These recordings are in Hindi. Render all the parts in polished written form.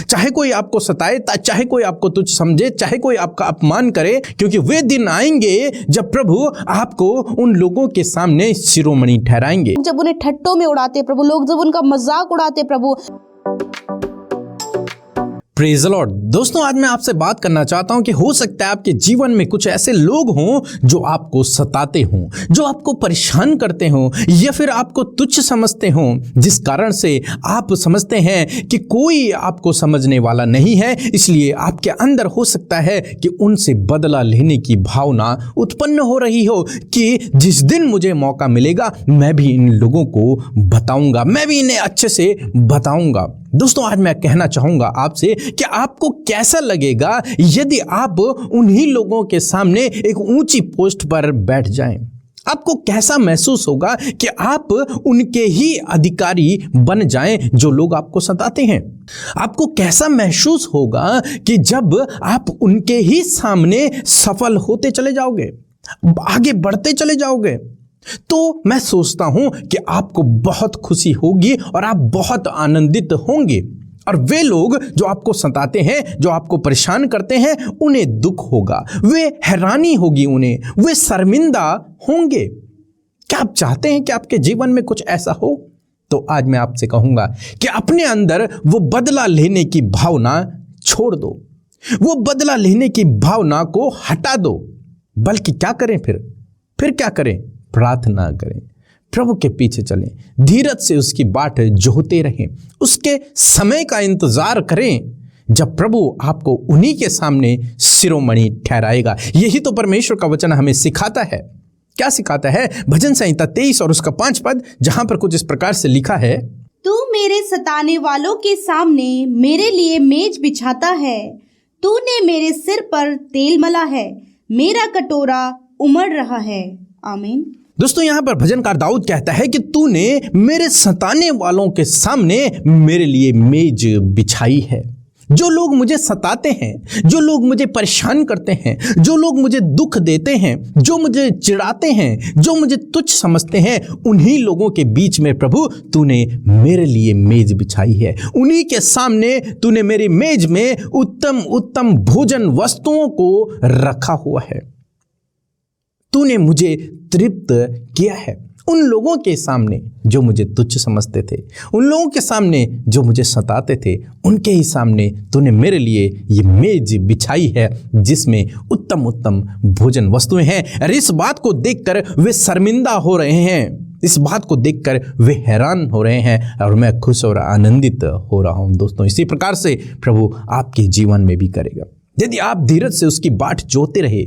चाहे कोई आपको सताए, चाहे कोई आपको तुच्छ समझे, चाहे कोई आपका अपमान करे, क्योंकि वे दिन आएंगे जब प्रभु आपको उन लोगों के सामने शिरोमणि ठहराएंगे। जब उन्हें ठट्टों में उड़ाते प्रभु, लोग जब उनका मजाक उड़ाते प्रभु। Praise the Lord. दोस्तों, आज मैं आपसे बात करना चाहता हूं कि हो सकता है आपके जीवन में कुछ ऐसे लोग हों जो आपको सताते हों, जो आपको परेशान करते हों, या फिर आपको तुच्छ समझते हों, जिस कारण से आप समझते हैं कि कोई आपको समझने वाला नहीं है। इसलिए आपके अंदर हो सकता है कि उनसे बदला लेने की भावना उत्पन्न हो रही हो कि जिस दिन मुझे मौका मिलेगा मैं भी इन लोगों को बताऊंगा, मैं भी इन्हें अच्छे से बताऊंगा। दोस्तों, आज मैं कहना चाहूंगा आपसे कि आपको कैसा लगेगा यदि आप उन्हीं लोगों के सामने एक ऊंची पोस्ट पर बैठ जाएं। आपको कैसा महसूस होगा कि आप उनके ही अधिकारी बन जाएं जो लोग आपको सताते हैं। आपको कैसा महसूस होगा कि जब आप उनके ही सामने सफल होते चले जाओगे, आगे बढ़ते चले जाओगे, तो मैं सोचता हूं कि आपको बहुत खुशी होगी और आप बहुत आनंदित होंगे। और वे लोग जो आपको सताते हैं, जो आपको परेशान करते हैं, उन्हें दुख होगा, वे हैरानी होगी, उन्हें वे शर्मिंदा होंगे। क्या आप चाहते हैं कि आपके जीवन में कुछ ऐसा हो? तो आज मैं आपसे कहूंगा कि अपने अंदर वो बदला लेने की भावना छोड़ दो, वो बदला लेने की भावना को हटा दो। बल्कि क्या करें फिर क्या करें? प्रार्थना करें, प्रभु के पीछे चलें, धीरज से उसकी बाट जोहते रहें, उसके समय का इंतजार करें जब प्रभु आपको उन्हीं के सामने शिरोमणि ठहराएगा। यही तो परमेश्वर का वचन हमें सिखाता है। क्या सिखाता है? भजन संहिता 23 और उसका 5 पद, जहां पर कुछ इस प्रकार से लिखा है, तू मेरे सताने वालों के सामने मेरे लिए मेज बिछाता है, तूने मेरे सिर पर तेल मला है, मेरा कटोरा उमड़ रहा है। आमीन। दोस्तों, यहां पर भजनकार दाऊद कहता है कि तूने मेरे सताने वालों के सामने मेरे लिए मेज बिछाई है। जो लोग मुझे सताते हैं, जो लोग मुझे परेशान करते हैं, जो लोग मुझे दुख देते हैं, जो मुझे चिढ़ाते हैं, जो मुझे तुच्छ समझते हैं, उन्हीं लोगों के बीच में प्रभु तूने मेरे लिए मेज बिछाई है। उन्हीं के सामने तूने मेरी मेज में उत्तम उत्तम भोजन वस्तुओं को रखा हुआ है। तूने मुझे तृप्त किया है। उन लोगों के सामने जो मुझे तुच्छ समझते थे, उन लोगों के सामने जो मुझे सताते थे, उनके ही सामने तूने मेरे लिए ये मेज बिछाई है जिसमें उत्तम उत्तम भोजन वस्तुएं हैं। और इस बात को देखकर वे शर्मिंदा हो रहे हैं, इस बात को देखकर वे हैरान हो रहे हैं, और मैं खुश और आनंदित हो रहा हूं। दोस्तों, इसी प्रकार से प्रभु आपके जीवन में भी करेगा यदि आप धीरज से उसकी बाट जोते रहे,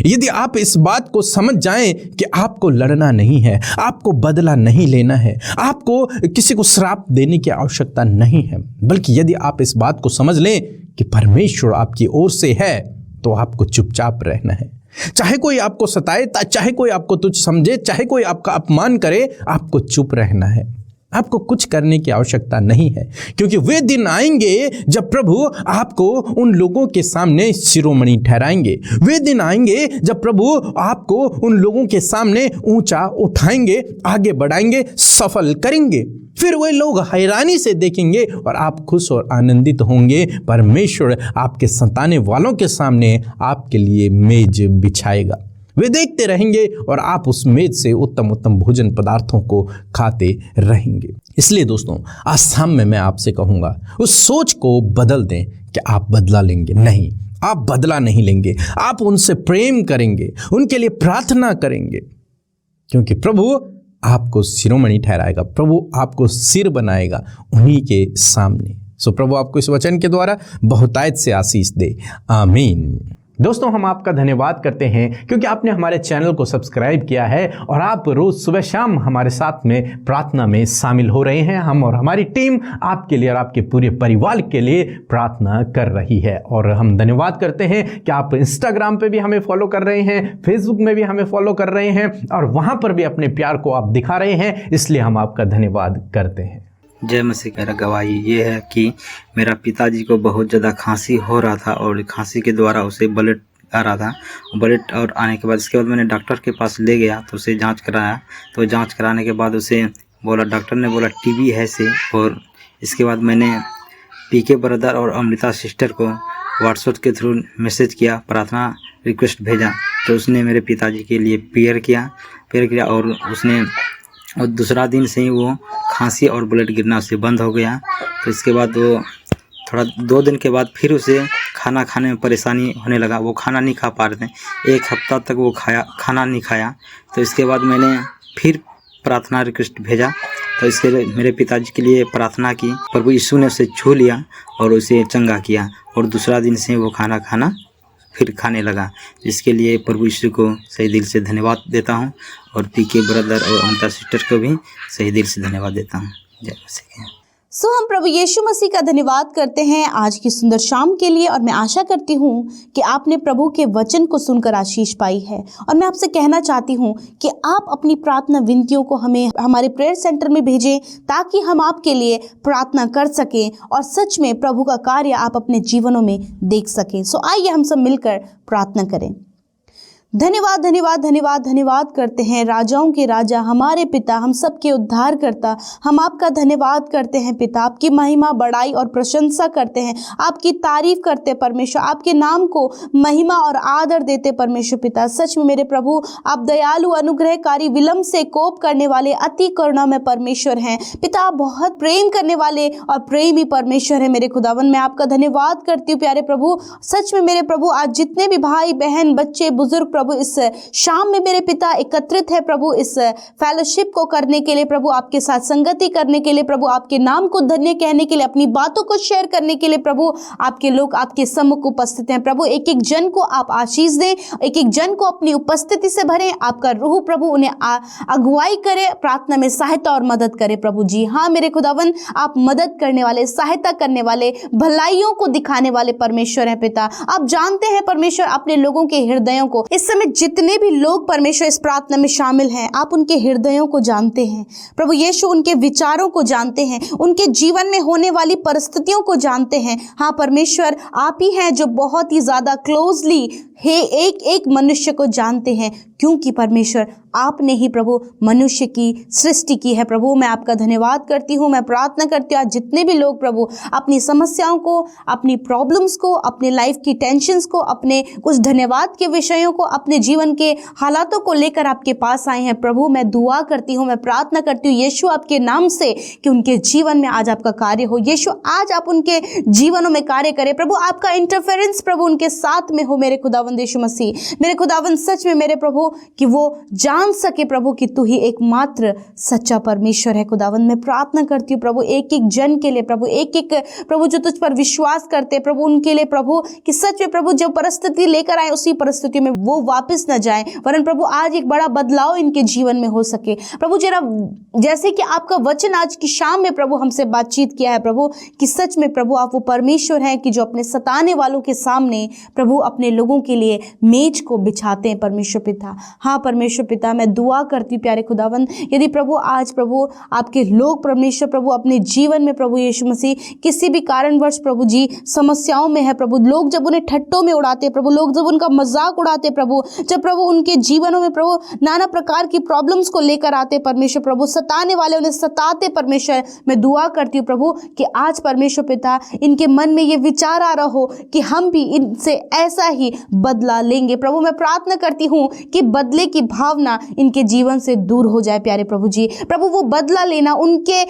यदि आप इस बात को समझ जाएं कि आपको लड़ना नहीं है, आपको बदला नहीं लेना है, आपको किसी को श्राप देने की आवश्यकता नहीं है, बल्कि यदि आप इस बात को समझ लें कि परमेश्वर आपकी ओर से है, तो आपको चुपचाप रहना है। चाहे कोई आपको सताए, चाहे कोई आपको तुच्छ समझे, चाहे कोई आपका अपमान करे, आपको चुप रहना है। आपको कुछ करने की आवश्यकता नहीं है, क्योंकि वे दिन आएंगे जब प्रभु आपको उन लोगों के सामने शिरोमणि ठहराएंगे। वे दिन आएंगे जब प्रभु आपको उन लोगों के सामने ऊंचा उठाएंगे, आगे बढ़ाएंगे, सफल करेंगे। फिर वे लोग हैरानी से देखेंगे और आप खुश और आनंदित होंगे। परमेश्वर आपके सताने वालों के सामने आपके लिए मेज बिछाएगा। वे देखते रहेंगे और आप उस मेज से उत्तम उत्तम भोजन पदार्थों को खाते रहेंगे। इसलिए दोस्तों, आज शाम में मैं आपसे कहूँगा, उस सोच को बदल दें कि आप बदला लेंगे। नहीं, आप बदला नहीं लेंगे। आप उनसे प्रेम करेंगे, उनके लिए प्रार्थना करेंगे, क्योंकि प्रभु आपको शिरोमणि ठहराएगा, प्रभु आपको सिर बनाएगा उन्हीं के सामने। सो प्रभु आपको इस वचन के द्वारा बहुतायत से आशीष दे। आमीन। दोस्तों, हम आपका धन्यवाद करते हैं क्योंकि आपने हमारे चैनल को सब्सक्राइब किया है और आप रोज सुबह शाम हमारे साथ में प्रार्थना में शामिल हो रहे हैं। हम और हमारी टीम आपके लिए और आपके पूरे परिवार के लिए प्रार्थना कर रही है। और हम धन्यवाद करते हैं कि आप इंस्टाग्राम पे भी हमें फॉलो कर रहे हैं, फेसबुक में भी हमें फॉलो कर रहे हैं और वहां पर भी अपने प्यार को आप दिखा रहे हैं। इसलिए हम आपका धन्यवाद करते हैं। जय मसीह। मेरा गवाही ये है कि मेरा पिताजी को बहुत ज़्यादा खांसी हो रहा था और खांसी के द्वारा उसे ब्लड आ रहा था। ब्लड और आने के बाद इसके बाद मैंने डॉक्टर के पास ले गया तो उसे जांच कराया। तो जांच कराने के बाद उसे बोला, डॉक्टर ने बोला टीबी है से। और इसके बाद मैंने पीके ब्रदर और अमृता सिस्टर को व्हाट्सएप के थ्रू मैसेज किया, प्रार्थना रिक्वेस्ट भेजा, तो उसने मेरे पिताजी के लिए प्रेयर किया और दूसरा दिन से ही वो खांसी और ब्लड गिरना उससे बंद हो गया। तो इसके बाद वो थोड़ा 2 दिन के बाद फिर उसे खाना खाने में परेशानी होने लगा, वो खाना नहीं खा पा रहे थे, 1 हफ्ता तक वो खाना नहीं खाया। तो इसके बाद मैंने फिर प्रार्थना रिक्वेस्ट भेजा, तो इसके लिए मेरे पिताजी के लिए प्रार्थना की, प्रभु यीशु ने उसे छू लिया और उसे चंगा किया और दूसरा दिन से वो खाना फिर खाने लगा। इसके लिए प्रभु यीशु को सही दिल से धन्यवाद देता हूँ और पीके ब्रदर और अमृता सिस्टर को भी सही दिल से धन्यवाद देता हूँ। जय मसीह। हम प्रभु यीशु मसीह का धन्यवाद करते हैं आज की सुंदर शाम के लिए, और मैं आशा करती हूँ कि आपने प्रभु के वचन को सुनकर आशीष पाई है। और मैं आपसे कहना चाहती हूँ कि आप अपनी प्रार्थना विनतियों को हमें हमारे प्रेयर सेंटर में भेजें, ताकि हम आपके लिए प्रार्थना कर सकें और सच में प्रभु का कार्य आप अपने जीवनों में देख सकें। आइए हम सब मिलकर प्रार्थना करें। धन्यवाद धन्यवाद धन्यवाद धन्यवाद करते हैं राजाओं के राजा, हमारे पिता, हम सबके उद्धार करता, हम आपका धन्यवाद करते हैं पिता। आपकी महिमा, बड़ाई और प्रशंसा करते हैं, आपकी तारीफ करते परमेश्वर, आपके नाम को महिमा और आदर देते परमेश्वर पिता। सच में मेरे प्रभु आप दयालु, अनुग्रहकारी, विलंब से कोप करने वाले, अति करुणा में परमेश्वर हैं पिता। आप बहुत प्रेम करने वाले और प्रेमी परमेश्वर है मेरे खुदावन। मैं आपका धन्यवाद करती हूँ प्यारे प्रभु। सच में मेरे प्रभु आज जितने भी भाई बहन, बच्चे, बुजुर्ग प्रभु इस शाम में मेरे पिता एकत्रित है प्रभु, इस फेलोशिप को करने के लिए प्रभु, आपके साथ संगति करने के लिए प्रभु, आपके नाम को धन्य कहने के लिए, अपनी बातों को शेयर करने के लिए प्रभु, आपके लोग आपके सम्मुख उपस्थित हैं प्रभु। एक एक जन को आप आशीष दें, एक एक जन को अपनी उपस्थिति से भरें, आपका रूह प्रभु उन्हें अगुवाई करे, प्रार्थना में सहायता और मदद करे प्रभु जी। हाँ मेरे खुदावन, आप मदद करने वाले, सहायता करने वाले, भलाइयों को दिखाने वाले परमेश्वर हैं पिता। आप जानते हैं परमेश्वर अपने लोगों के हृदयों को। इस समय जितने भी लोग परमेश्वर इस प्रार्थना में शामिल हैं, आप उनके हृदयों को जानते हैं प्रभु यीशु, उनके विचारों को जानते हैं, उनके जीवन में होने वाली परिस्थितियों को जानते हैं। हाँ परमेश्वर, आप ही हैं जो बहुत ही ज्यादा क्लोजली है एक एक मनुष्य को जानते हैं, क्योंकि परमेश्वर आपने ही प्रभु मनुष्य की सृष्टि की है प्रभु। मैं आपका धन्यवाद करती हूँ, मैं प्रार्थना करती हूँ आज जितने भी लोग प्रभु अपनी समस्याओं को, अपनी प्रॉब्लम्स को, अपने लाइफ की टेंशन्स को, अपने कुछ धन्यवाद के विषयों को, अपने जीवन के हालातों को लेकर आपके पास आए हैं प्रभु, मैं दुआ करती हूँ, मैं प्रार्थना करती हूँ यीशु आपके नाम से कि उनके जीवन में आज आपका कार्य हो। यीशु आज आप उनके जीवनों में कार्य करें प्रभु, आपका इंटरफेरेंस प्रभु उनके साथ में हो मेरे खुदावंद यीशु मसीह। मेरे खुदावंद सच में मेरे प्रभु कि वो जान सके प्रभु कि तू ही एकमात्र सच्चा परमेश्वर है खुदावंद। मैं प्रार्थना करती हूँ प्रभु एक एक जन के लिए प्रभु, एक एक प्रभु जो तुझ पर विश्वास करते प्रभु, उनके लिए प्रभु कि सच में प्रभु जो परिस्थिति लेकर आए उसी परिस्थिति में वो वापस न जाए, वरन प्रभु आज एक बड़ा बदलाव इनके जीवन में हो सके प्रभु। जरा जैसे कि आपका वचन आज की शाम में प्रभु हमसे बातचीत किया है प्रभु कि सच में प्रभु आप वो परमेश्वर हैं कि जो अपने सताने वालों के सामने प्रभु अपने लोगों के लिए मेज को बिछाते हैं परमेश्वर पिता। हाँ परमेश्वर पिता, मैं दुआ करती हूँ प्यारे खुदावंद, यदि प्रभु आज प्रभु आपके लोग परमेश्वर प्रभु अपने जीवन में प्रभु यीशु मसीह किसी भी कारणवश प्रभु जी समस्याओं में है प्रभु, लोग जब उन्हें ठट्टों में उड़ाते प्रभु, लोग जब उनका मजाक उड़ाते प्रभु, जब प्रभु उनके जीवनों में प्रभु नाना प्रकार की प्रॉब्लम्स को लेकर आते परमेश्वर प्रभु, सताने वाले उन्हें सताते परमेश्वर, मैं दुआ करती हूँ प्रभु कि आज परमेश्वर पिता इनके मन में ये विचार आ रहा हो कि हम भी इनसे ऐसा ही बदला लेंगे प्रभु। मैं प्रार्थना करती हूँ कि बदले की भावना इनके जीवन से दूर हो जाए प्यारे प्रभु जी। प्रभु वो बदला लेना उनके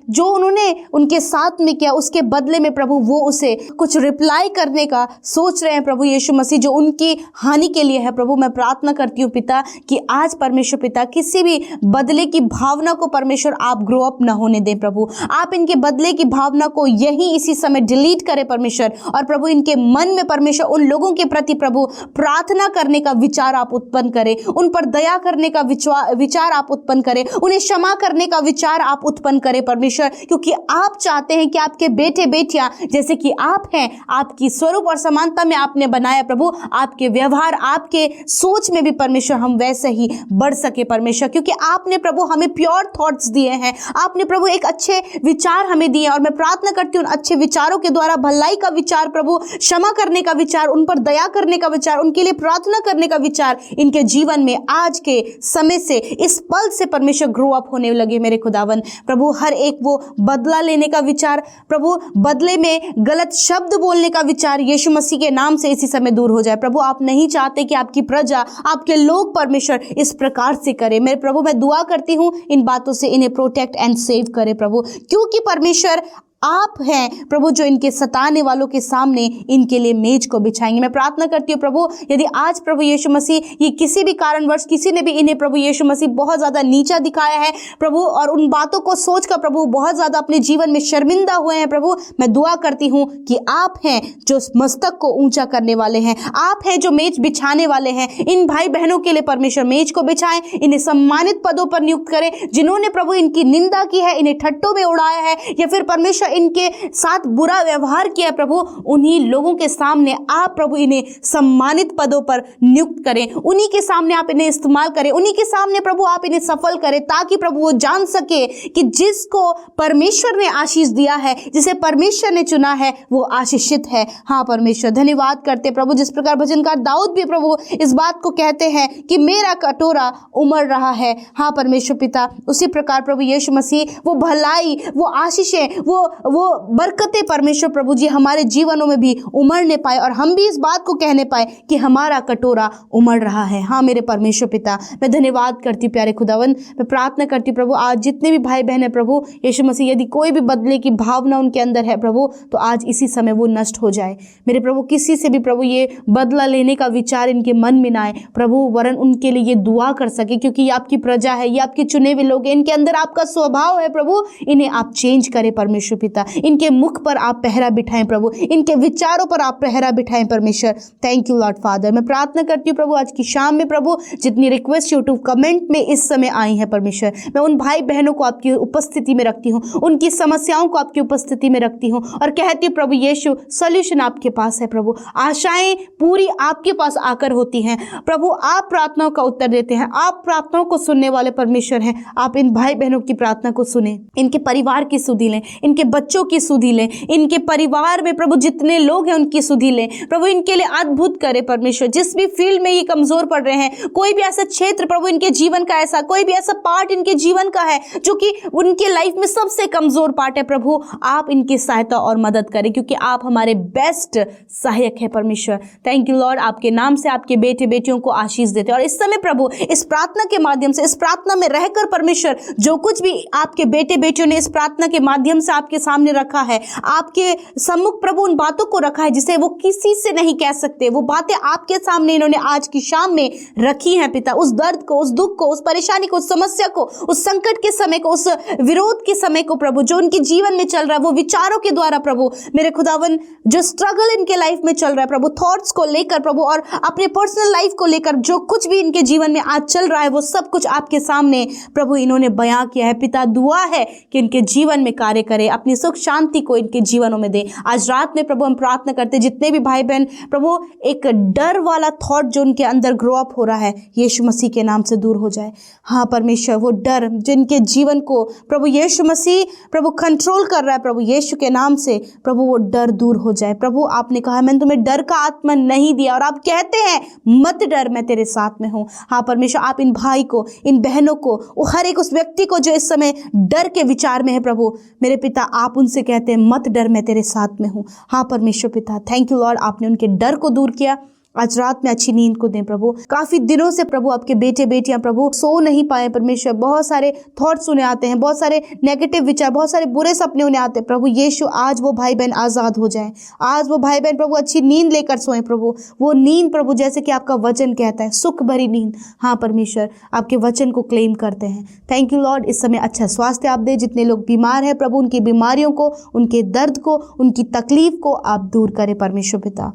जो उन्होंने उनके साथ में किया उसके बदले में प्रभु वो उसे कुछ रिप्लाई करने का सोच रहे हैं प्रभु यीशु मसीह, जो उनकी हानि के लिए है प्रभु। मैं प्रार्थना करती हूँ पिता कि आज परमेश्वर पिता किसी भी बदले की भावना को परमेश्वर आप ग्रो अप न होने दें प्रभु, आप इनके बदले की भावना को यही इसी समय डिलीट करें परमेश्वर, और प्रभु इनके मन में परमेश्वर उन लोगों के प्रति प्रभु प्रार्थना करने का विचार आप उत्पन्न करें, उन पर दया करने का विचार आप उत्पन्न करें, उन्हें क्षमा करने का विचार आप उत्पन्न करें परमेश्वर, क्योंकि आप चाहते हैं कि आपके बेटे बेटियां जैसे कि आप हैं, आपकी स्वरूप और समानता में आपने बनाया प्रभु, आपके व्यवहार आपके सोच में भी परमेश्वर हम वैसे ही बढ़ सके परमेश्वर, क्योंकि आपने प्रभु हमें प्योर थॉट्स दिए हैं, आपने प्रभु एक अच्छे विचार हमें दिए। और मैं प्रार्थना करती हूँ अच्छे विचारों के द्वारा भलाई का विचार प्रभु, क्षमा करने का विचार, उन पर दया करने का विचार, उनके लिए प्रार्थना करने का विचार इनके जीवन में आज के समय से, इस पल से परमेश्वर ग्रो अप होने लगे मेरे खुदावन। प्रभु हर एक वो बदला लेने का विचार, प्रभु बदले में गलत शब्द बोलने का विचार यीशु मसीह के नाम से इसी समय दूर हो जाए। प्रभु आप नहीं चाहते कि आपकी प्रजा, आपके लोग परमेश्वर इस प्रकार से करे। मेरे प्रभु मैं दुआ करती हूँ इन बातों से इन्हें प्रोटेक्ट एंड सेव करे प्रभु, क्योंकि परमेश्वर आप हैं प्रभु जो इनके सताने वालों के सामने इनके लिए मेज को बिछाएंगे। मैं प्रार्थना करती हूँ प्रभु, यदि आज प्रभु यीशु मसीह ये किसी भी कारणवश किसी ने भी इन्हें प्रभु यीशु मसीह बहुत ज़्यादा नीचा दिखाया है प्रभु, और उन बातों को सोचकर प्रभु बहुत ज़्यादा अपने जीवन में शर्मिंदा हुए हैं प्रभु, मैं दुआ करती हूँ कि आप हैं जो मस्तक को ऊंचा करने वाले हैं, आप हैं जो मेज बिछाने वाले हैं। इन भाई बहनों के लिए परमेश्वर मेज को बिछाएं, इन्हें सम्मानित पदों पर नियुक्त करें। जिन्होंने प्रभु इनकी निंदा की है, इन्हें ठट्टों में उड़ाया है, या फिर परमेश्वर इनके साथ बुरा व्यवहार किया प्रभु, उन्हीं लोगों के सामने आप प्रभु इन्हें सम्मानित पदों पर नियुक्त करें, उन्हीं के सामने आप इन्हें इस्तेमाल करें, उन्हीं के सामने प्रभु आप इन्हें सफल करें, ताकि प्रभु वो जान सके कि जिसको परमेश्वर ने आशीष दिया है, जिसे परमेश्वर ने चुना है, वो आशीषित है। हाँ परमेश्वर धन्यवाद करते प्रभु, जिस प्रकार भजनकार दाऊद भी प्रभु इस बात को कहते हैं कि मेरा कटोरा उमड़ रहा है। हाँ परमेश्वर पिता, उसी प्रकार प्रभु यीशु मसीह वो भलाई, वो आशीषें, वो बरकतें परमेश्वर प्रभु जी हमारे जीवनों में भी उमड़ने पाए, और हम भी इस बात को कहने पाए कि हमारा कटोरा उमड़ रहा है। हाँ मेरे परमेश्वर पिता, मैं धन्यवाद करती प्यारे खुदावन, मैं प्रार्थना करती प्रभु आज जितने भी भाई बहन है प्रभु यीशु मसीह, यदि कोई भी बदले की भावना उनके अंदर है प्रभु, तो आज इसी समय वो नष्ट हो जाए मेरे प्रभु। किसी से भी प्रभु ये बदला लेने का विचार इनके मन में ना आए प्रभु, वरन उनके लिए ये दुआ कर सके, क्योंकि ये आपकी प्रजा है, ये आपके चुने हुए लोग हैं, इनके अंदर आपका स्वभाव है प्रभु, इन्हें आप चेंज करें परमेश्वर पिता। इनके मुख पर आप पहरा बिठाएं प्रभु, इनके विचारों पर आप पहरा बिठाएं परमेश्वर। Thank you Lord father. मैं प्रार्थना करती हूँ प्रभु आज की शाम में प्रभु जितनी रिक्वेस्ट यूट्यूब कमेंट में इस समय आई है परमेश्वर, मैं उन भाई बहनों को आपकी उपस्थिति में रखती हूँ, उनकी समस्याओं को आपकी उपस्थिति में रखती हूँ, और कहती हूँ प्रभु यीशु सॉल्यूशन आपके पास है प्रभु, आशाएं पूरी आपके पास आकर होती हैं प्रभु, आप प्रार्थनाओं का उत्तर देते हैं, आप प्रार्थनाओं को सुनने वाले परमेश्वर हैं। आप इन भाई बहनों की प्रार्थना को सुने, इनके परिवार की सुधि लें, इनके बच्चों की सुधि लें, इनके परिवार में प्रभु जितने लोग हैं उनकी सुधि लें प्रभु, इनके लिए अद्भुत करे परमेश्वर। जिस भी फील्ड में ये कमजोर पड़ रहे हैं, कोई भी ऐसा क्षेत्र प्रभु इनके जीवन का, ऐसा कोई भी ऐसा पार्ट इनके जीवन का है जो कि उनके लाइफ में सबसे कमजोर पार्ट है प्रभु, आप इनकी सहायता और मदद करें, क्योंकि आप हमारे बेस्ट सहायक है परमेश्वर। थैंक यू लॉर्ड, आपके नाम से आपके बेटे बेटियों को आशीष देते हैं। और इस समय प्रभु इस प्रार्थना के माध्यम से, इस प्रार्थना में रहकर परमेश्वर जो कुछ भी आपके बेटे बेटियों ने इस प्रार्थना के माध्यम से आपके सामने रखा है, आपके सम्मुख प्रभु उन बातों को रखा है जिसे वो किसी से नहीं कह सकते, वो बातें आपके सामने इन्होंने आज की शाम में रखी हैं पिता। उस दर्द को, उस दुख को, उस परेशानी को, उस समस्या को, उस संकट के समय को, उस विरोध के समय को प्रभु जो उनके जीवन में चल रहा है, वो विचारों के द्वारा प्रभु मेरे खुदावन जो स्ट्रगल इनके लाइफ में चल रहा है प्रभु, थॉट्स को लेकर प्रभु और अपने पर्सनल लाइफ को लेकर जो कुछ भी इनके जीवन में आज चल रहा है, वो सब कुछ आपके सामने प्रभु इन्होंने बयां किया है पिता। दुआ है कि इनके जीवन में कार्य करे, अपनी सुख शांति को इनके जीवनों में दे। आज रात में प्रभु हम प्रार्थना करते जितने भी भाई बहन प्रभु एक डर वाला थॉट जो उनके अंदर ग्रो अप हो रहा है, यीशु मसीह के नाम से दूर हो जाए। हाँ परमेश्वर, वो डर जिनके जीवन को प्रभु यीशु मसीह प्रभु कंट्रोल कर रहा है प्रभु यीशु के नाम से, प्रभु वो डर दूर हो जाए। प्रभु आपने कहा मैंने तुम्हें डर का आत्मा नहीं दिया, और आप कहते हैं मत डर, मैं तेरे साथ में हूँ। हाँ परमेश्वर, आप इन भाई को, इन बहनों को, हर एक उस व्यक्ति को जो इस समय डर के विचार में है प्रभु मेरे पिता, आप उनसे कहते हैं मत डर, मैं तेरे साथ में हूँ। हाँ परमेश्वर पिता, थैंक यू लॉर्ड, आपने उनके डर को दूर किया। आज रात में अच्छी नींद को दें प्रभु। काफी दिनों से प्रभु आपके बेटे बेटियां प्रभु सो नहीं पाए परमेश्वर, बहुत सारे थॉट्स उन्हें आते हैं, बहुत सारे नेगेटिव विचार, बहुत सारे बुरे सपने उन्हें आते हैं प्रभु यीशु। आज वो भाई बहन आजाद हो जाएं, आज वो भाई बहन प्रभु अच्छी नींद लेकर सोएं प्रभु, वो नींद प्रभु जैसे कि आपका वचन कहता है, सुख भरी नींद। हाँ परमेश्वर, आपके वचन को क्लेम करते हैं। थैंक यू लॉर्ड, इस समय अच्छा स्वास्थ्य आप दे। जितने लोग बीमार हैं प्रभु उनकी बीमारियों को, उनके दर्द को, उनकी तकलीफ को आप दूर करें परमेश्वर पिता।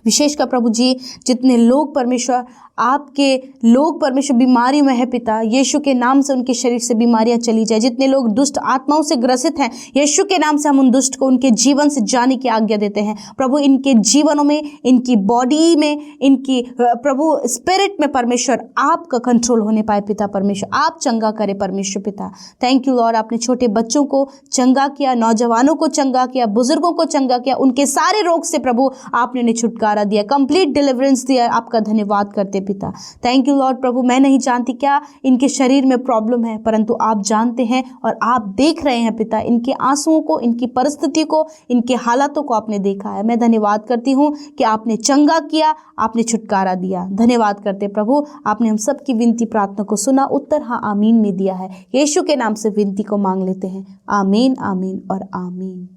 विशेषकर प्रभु जी जितने लोग परमेश्वर आपके लोग परमेश्वर बीमारी में है पिता, यीशु के नाम से उनके शरीर से बीमारियां चली जाए। जितने लोग दुष्ट आत्माओं से ग्रसित हैं, यीशु के नाम से हम उन दुष्ट को उनके जीवन से जाने की आज्ञा देते हैं प्रभु। इनके जीवनों में, इनकी बॉडी में, इनकी प्रभु स्पिरिट में परमेश्वर आपका कंट्रोल होने पाए पिता परमेश्वर, आप चंगा करें परमेश्वर पिता। थैंक यू लॉर्ड, आपने छोटे बच्चों को चंगा किया, नौजवानों को चंगा किया, बुजुर्गों को चंगा किया, उनके सारे रोग से प्रभु आपने उन्हें छुटकारा दिया, कंप्लीट डिलीवरेंस दिया। आपका धन्यवाद करते पिता। थैंक यू लॉर्ड प्रभु, मैं नहीं जानती क्या इनके शरीर में प्रॉब्लम है, परंतु आप जानते हैं और आप देख रहे हैं पिता। इनके आंसुओं को, इनकी परिस्थिति को, इनके हालातों को आपने देखा है। मैं धन्यवाद करती हूँ कि आपने चंगा किया, आपने छुटकारा दिया। धन्यवाद करते प्रभु, आपने हम सब की विनती प्रार्थना को सुना, उत्तर हाँ आमीन में दिया है। यीशु के नाम से विनती को मांग लेते हैं, आमीन आमीन और आमीन।